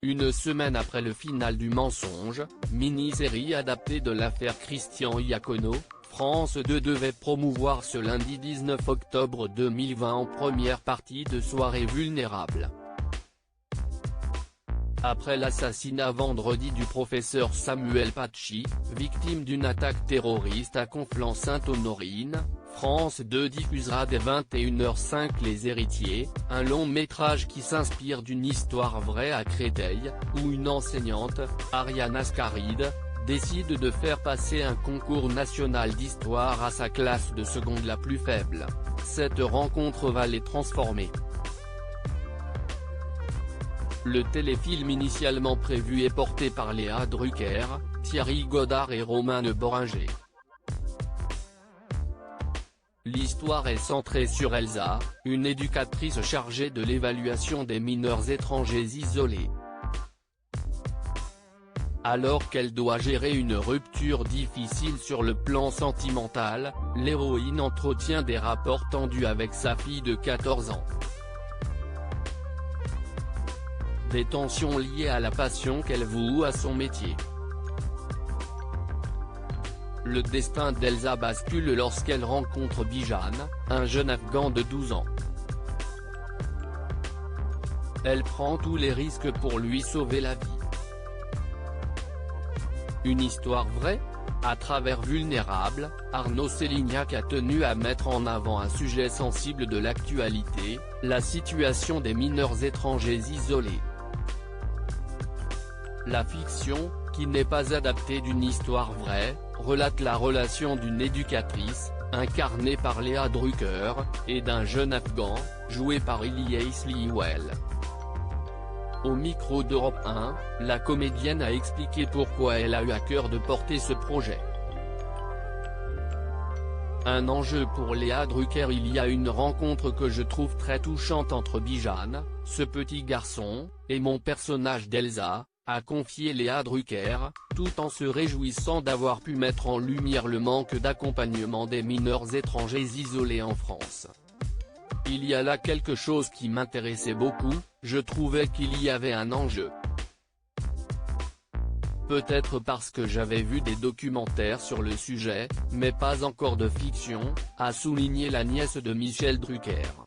Une semaine après le final du Mensonge, mini-série adaptée de l'affaire Christian Iacono, France 2 devait promouvoir ce lundi 19 octobre 2020 en première partie de soirée Vulnérable. Après l'assassinat vendredi du professeur Samuel Paty, victime d'une attaque terroriste à Conflans-Sainte-Honorine, France 2 diffusera dès 21h05 Les Héritiers, un long métrage qui s'inspire d'une histoire vraie à Créteil, où une enseignante, Ariane Ascaride, décide de faire passer un concours national d'histoire à sa classe de seconde la plus faible. Cette rencontre va les transformer. Le téléfilm initialement prévu est porté par Léa Drucker, Thierry Godard et Romane Boringer. L'histoire est centrée sur Elsa, une éducatrice chargée de l'évaluation des mineurs étrangers isolés. Alors qu'elle doit gérer une rupture difficile sur le plan sentimental, l'héroïne entretient des rapports tendus avec sa fille de 14 ans. Des tensions liées à la passion qu'elle voue à son métier. Le destin d'Elsa bascule lorsqu'elle rencontre Bijan, un jeune Afghan de 12 ans. Elle prend tous les risques pour lui sauver la vie. Une histoire vraie ? À travers Vulnérable, Arnaud Sélignac a tenu à mettre en avant un sujet sensible de l'actualité, la situation des mineurs étrangers isolés. La fiction, qui n'est pas adaptée d'une histoire vraie, relate la relation d'une éducatrice, incarnée par Léa Drucker, et d'un jeune Afghan, joué par Ilyas Liouel. Au micro d'Europe 1, la comédienne a expliqué pourquoi elle a eu à cœur de porter ce projet. Un enjeu pour Léa Drucker. Il y a une rencontre que je trouve très touchante entre Bijan, ce petit garçon, et mon personnage d'Elsa, a confié Léa Drucker, tout en se réjouissant d'avoir pu mettre en lumière le manque d'accompagnement des mineurs étrangers isolés en France. Il y a là quelque chose qui m'intéressait beaucoup, je trouvais qu'il y avait un enjeu. Peut-être parce que j'avais vu des documentaires sur le sujet, mais pas encore de fiction, a souligné la nièce de Michel Drucker.